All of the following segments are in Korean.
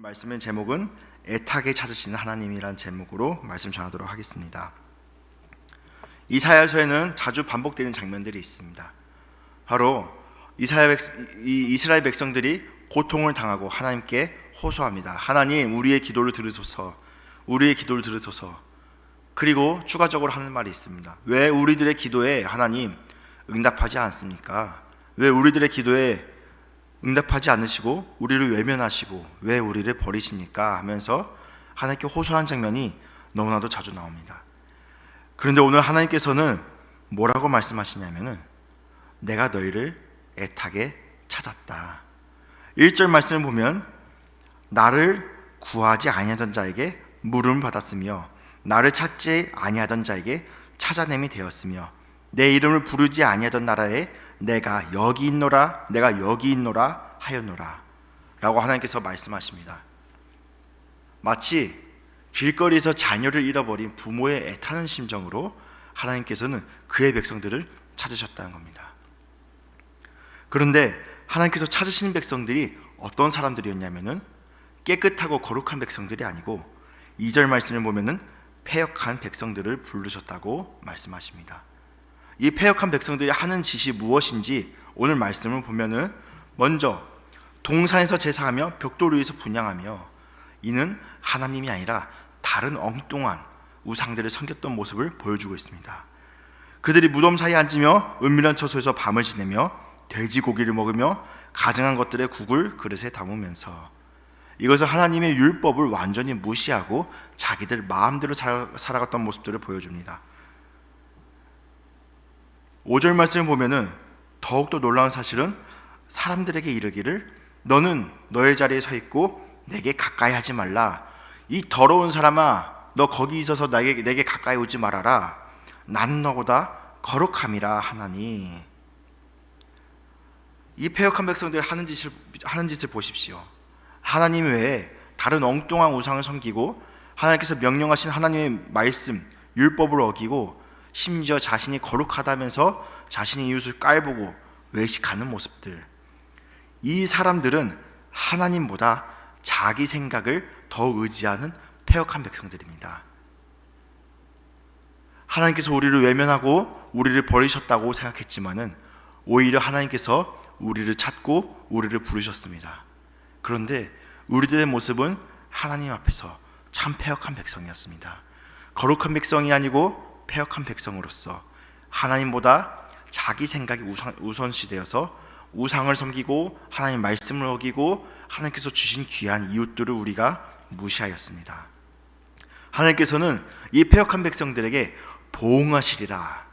오늘 말씀의 제목은 애타게 찾으시는 하나님이란 제목으로 말씀 전하도록 하겠습니다. 이사야서에는 자주 반복되는 장면들이 있습니다. 바로 이스라엘 백성들이 고통을 당하고 하나님께 호소합니다. 하나님, 우리의 기도를 들으소서, 우리의 기도를 들으소서. 그리고 추가적으로 하는 말이 있습니다. 왜 우리들의 기도에 하나님 응답하지 않습니까? 왜 우리들의 기도에 응답하지 않으시고 우리를 외면하시고 왜 우리를 버리십니까? 하면서 하나님께 호소한 장면이 너무나도 자주 나옵니다. 그런데 오늘 하나님께서는 뭐라고 말씀하시냐면은 내가 너희를 애타게 찾았다. 1절 말씀을 보면 나를 구하지 아니하던 자에게 물음을 받았으며 나를 찾지 아니하던 자에게 찾아냄이 되었으며 내 이름을 부르지 아니하던 나라에 내가 여기 있노라 하였노라 라고 하나님께서 말씀하십니다. 마치 길거리에서 자녀를 잃어버린 부모의 애타는 심정으로 하나님께서는 그의 백성들을 찾으셨다는 겁니다. 그런데 하나님께서 찾으시는 백성들이 어떤 사람들이었냐면은 깨끗하고 거룩한 백성들이 아니고 2절 말씀을 보면은 패역한 백성들을 부르셨다고 말씀하십니다. 이 패역한 백성들이 하는 짓이 무엇인지 오늘 말씀을 보면은 먼저 동산에서 제사하며 벽돌 위에서 분향하며 이는 하나님이 아니라 다른 엉뚱한 우상들을 섬겼던 모습을 보여주고 있습니다. 그들이 무덤 사이에 앉으며 은밀한 처소에서 밤을 지내며 돼지고기를 먹으며 가증한 것들의 국을 그릇에 담으면서 이것은 하나님의 율법을 완전히 무시하고 자기들 마음대로 살아갔던 모습들을 보여줍니다. 5절 말씀을 보면은 더욱더 놀라운 사실은 사람들에게 이르기를 너는 너의 자리에 서 있고 내게 가까이 하지 말라. 이 더러운 사람아, 너 거기 있어서 내게 가까이 오지 말아라. 나는 너보다 거룩함이라 하나니. 이 패역한 백성들이 하는 짓을 보십시오. 하나님 외에 다른 엉뚱한 우상을 섬기고 하나님께서 명령하신 하나님의 말씀, 율법을 어기고 심지어 자신이 거룩하다면서 자신의 이웃을 깔보고 외식하는 모습들. 이 사람들은 하나님보다 자기 생각을 더 의지하는 패역한 백성들입니다. 하나님께서 우리를 외면하고 우리를 버리셨다고 생각했지만은 오히려 하나님께서 우리를 찾고 우리를 부르셨습니다. 그런데 우리들의 모습은 하나님 앞에서 참 패역한 백성이었습니다. 거룩한 백성이 아니고 패역한 백성으로서 하나님보다 자기 생각이 우선시되어서 우상을 섬기고 하나님 말씀을 어기고 하나님께서 주신 귀한 이웃들을 우리가 무시하였습니다. 하나님께서는 이 패역한 백성들에게 보응하시리라,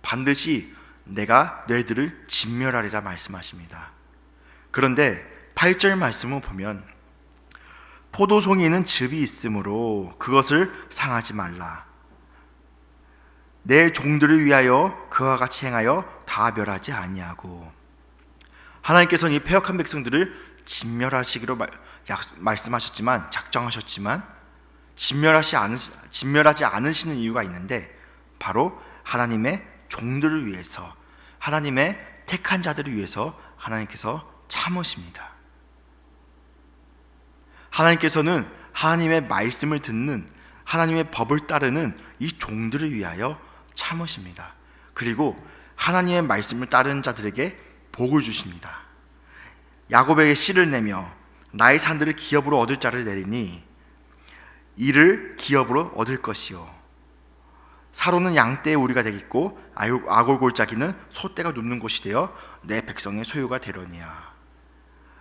반드시 내가 너희들을 진멸하리라 말씀하십니다. 그런데 8절 말씀을 보면 포도송이에는 즙이 있으므로 그것을 상하지 말라. 내 종들을 위하여 그와 같이 행하여 다 멸하지 아니하고. 하나님께서는 이 패역한 백성들을 진멸하시기로 말씀하셨지만 작정하셨지만 진멸하지 않으시는 이유가 있는데 바로 하나님의 종들을 위해서 하나님의 택한 자들을 위해서 하나님께서 참으십니다. 하나님께서는 하나님의 말씀을 듣는 하나님의 법을 따르는 이 종들을 위하여 참으십니다. 그리고 하나님의 말씀을 따르는 자들에게 복을 주십니다. 야곱에게 씨를 내며 나의 산들을 기업으로 얻을 자를 내리니 이를 기업으로 얻을 것이요 사로는 양떼의 우리가 되겠고 아골골짜기는 소떼가 눕는 곳이 되어 내 백성의 소유가 되려니와.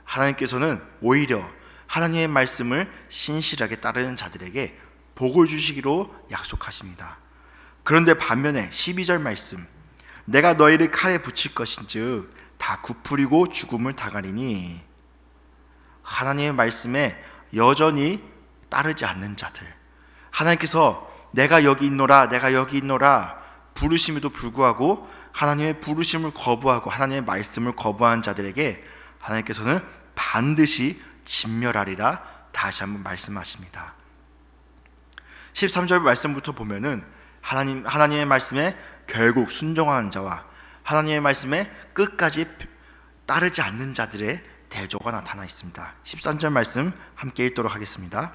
하나님께서는 오히려 하나님의 말씀을 신실하게 따르는 자들에게 복을 주시기로 약속하십니다. 그런데 반면에 12절 말씀 내가 너희를 칼에 붙일 것인즉 다 굽으리고 죽음을 당하리니. 하나님의 말씀에 여전히 따르지 않는 자들, 하나님께서 내가 여기 있노라 부르심에도 불구하고 하나님의 부르심을 거부하고 하나님의 말씀을 거부한 자들에게 하나님께서는 반드시 진멸하리라 다시 한번 말씀하십니다. 13절 말씀부터 보면은 하나님의 말씀에 결국 순종하는 자와 하나님의 말씀에 끝까지 따르지 않는 자들의 대조가 나타나 있습니다. 13절 말씀 함께 읽도록 하겠습니다.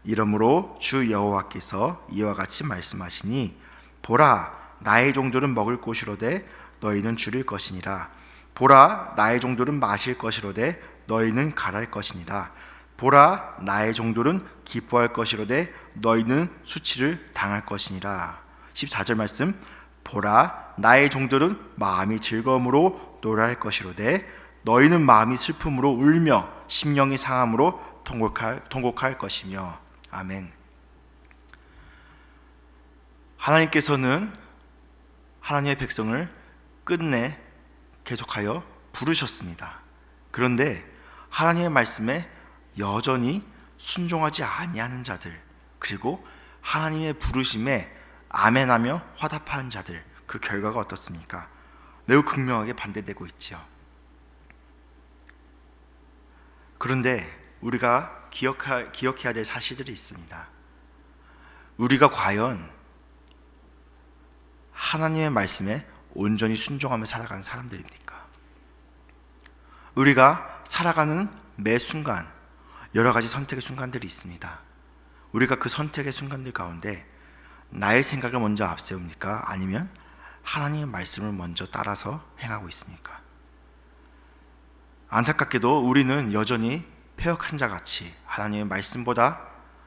이러므로 주 여호와께서 이와 같이 말씀하시니 보라 나의 종들은 먹을 것이로되 너희는 줄일 것이니라. 보라 나의 종들은 마실 것이로되 너희는 갈할 것이니라. 보라 나의 종들은 기뻐할 것이로되 너희는 수치를 당할 것이니라. 14절 말씀 보라 나의 종들은 마음이 즐거움으로 노래할 것이로되 너희는 마음이 슬픔으로 울며 심령이 상함으로 통곡할 것이며. 아멘. 하나님께서는 하나님의 백성을 끝내 계속하여 부르셨습니다. 그런데 하나님의 말씀에 여전히 순종하지 아니하는 자들, 그리고 하나님의 부르심에 아멘하며 화답하는 자들, 그 결과가 어떻습니까? 매우 극명하게 반대되고 있지요. 그런데 우리가 기억해야 될 사실들이 있습니다. 우리가 과연 하나님의 말씀에 온전히 순종하며 살아가는 사람들입니까? 우리가 살아가는 매 순간 여러 가지 선택의 순간들이 있습니다. 우리가 그 선택의 순간들 가운데 나의 생각을 먼저 앞세웁니까? 아니면 하나님의 말씀을 먼저 따라서 행하고 있습니까? 안타깝게도 우리는 여전히 패역한 자같이 하나님의 말씀보다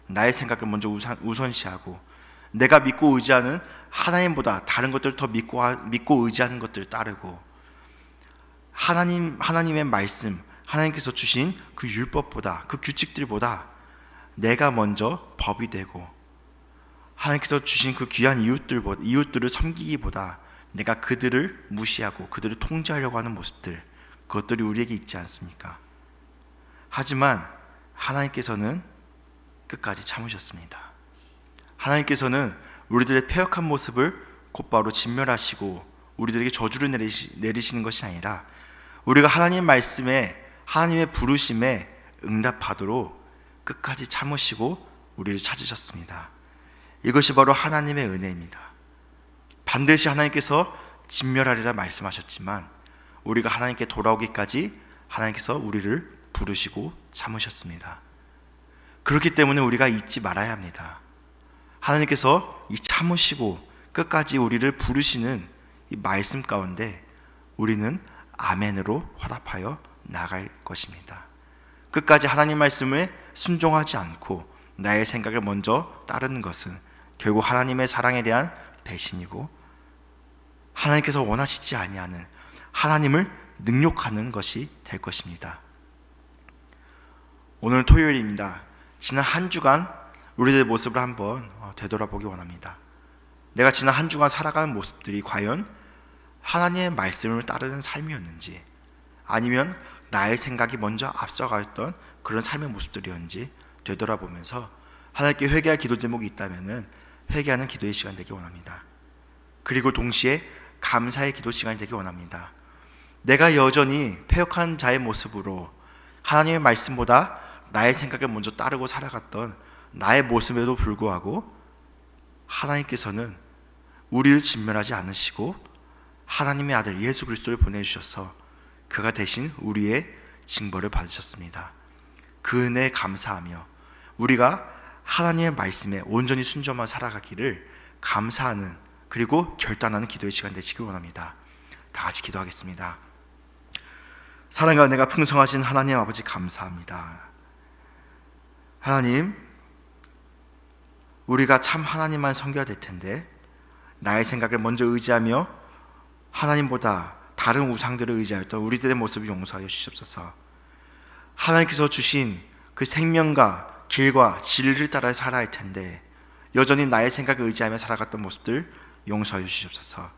나의 생각을 먼저 우선시하고 내가 믿고 의지하는 하나님보다 다른 것들을 더 믿고 의지하는 것들을 따르고 하나님의 말씀, 하나님께서 주신 그 율법보다, 그 규칙들보다 내가 먼저 법이 되고 하나님께서 주신 그 귀한 이웃들을 섬기기보다 내가 그들을 무시하고 그들을 통제하려고 하는 모습들, 그것들이 우리에게 있지 않습니까? 하지만 하나님께서는 끝까지 참으셨습니다. 하나님께서는 우리들의 패역한 모습을 곧바로 진멸하시고 우리들에게 저주를 내리시는 것이 아니라 우리가 하나님의 말씀에, 하나님의 부르심에 응답하도록 끝까지 참으시고 우리를 찾으셨습니다. 이것이 바로 하나님의 은혜입니다. 반드시 하나님께서 진멸하리라 말씀하셨지만 우리가 하나님께 돌아오기까지 하나님께서 우리를 부르시고 참으셨습니다. 그렇기 때문에 우리가 잊지 말아야 합니다. 하나님께서 이 참으시고 끝까지 우리를 부르시는 이 말씀 가운데 우리는 아멘으로 화답하여 나갈 것입니다. 끝까지 하나님 말씀에 순종하지 않고 나의 생각을 먼저 따르는 것은 결국 하나님의 사랑에 대한 배신이고 하나님께서 원하시지 아니하는 하나님을 능욕하는 것이 될 것입니다. 오늘 토요일입니다. 지난 한 주간 우리들의 모습을 한번 되돌아보기 원합니다. 내가 지난 한 주간 살아가는 모습들이 과연 하나님의 말씀을 따르는 삶이었는지 아니면 나의 생각이 먼저 앞서가였던 그런 삶의 모습들이었는지 되돌아보면서 하나님께 회개할 기도 제목이 있다면 회개하는 기도의 시간 되기 원합니다. 그리고 동시에 감사의 기도 시간이 되기 원합니다. 내가 여전히 패역한 자의 모습으로 하나님의 말씀보다 나의 생각을 먼저 따르고 살아갔던 나의 모습에도 불구하고 하나님께서는 우리를 진멸하지 않으시고 하나님의 아들 예수 그리스도를 보내주셔서 그가 대신 우리의 징벌을 받으셨습니다. 그 은혜에 감사하며 우리가 하나님의 말씀에 온전히 순종하며 살아가기를 감사하는 그리고 결단하는 기도의 시간 되시길 원합니다. 다 같이 기도하겠습니다. 사랑과 은혜가 풍성하신 하나님 아버지 감사합니다. 하나님, 우리가 참 하나님만 섬겨야 될 텐데 나의 생각을 먼저 의지하며 하나님보다 다른 우상들을 의지하였던 우리들의 모습을 용서하여 주시옵소서. 하나님께서 주신 그 생명과 길과 진리를 따라 살아야 할 텐데 여전히 나의 생각을 의지하며 살아갔던 모습들 용서하여 주시옵소서.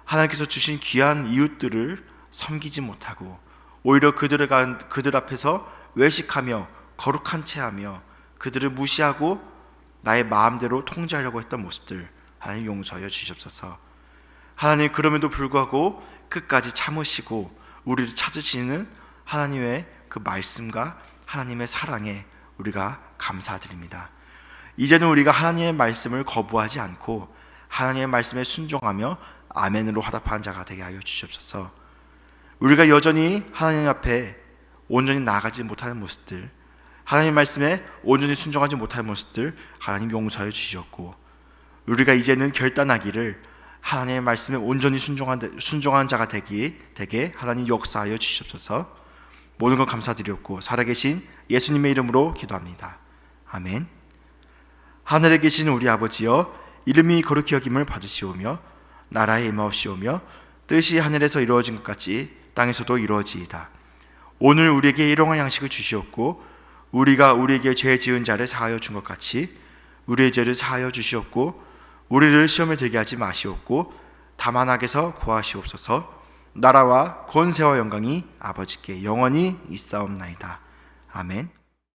하나님께서 주신 귀한 이웃들을 섬기지 못하고 오히려 그들 앞에서 외식하며 거룩한 채하며 그들을 무시하고 나의 마음대로 통제하려고 했던 모습들 하나님 용서하여 주시옵소서. 하나님, 그럼에도 불구하고 끝까지 참으시고 우리를 찾으시는 하나님의 그 말씀과 하나님의 사랑에 우리가 감사드립니다. 이제는 우리가 하나님의 말씀을 거부하지 않고 하나님의 말씀에 순종하며 아멘으로 화답하는 자가 되게 하여 주시옵소서. 우리가 여전히 하나님 앞에 온전히 나아가지 못하는 모습들, 하나님 말씀에 온전히 순종하지 못하는 모습들 하나님 용서하여 주셨고, 우리가 이제는 결단하기를 하나님의 말씀에 온전히 순종한 자가 되게 하나님 역사하여 주시옵소서. 모든 것 감사드렸고 살아계신 예수님의 이름으로 기도합니다. 아멘. 하늘에 계신 우리 아버지여, 이름이 거룩히 여김을 받으시오며 나라에 임하옵시오며 뜻이 하늘에서 이루어진 것 같이 땅에서도 이루어지이다. 오늘 우리에게 일용할 양식을 주시옵고 우리가 우리에게 죄 지은 자를 사하여 준 것 같이 우리의 죄를 사하여 주시옵고 우리를 시험에 들게 하지 마시옵고 다만 악에서 구하시옵소서. 나라와 권세와 영광이 아버지께 영원히 있사옵나이다. 아멘.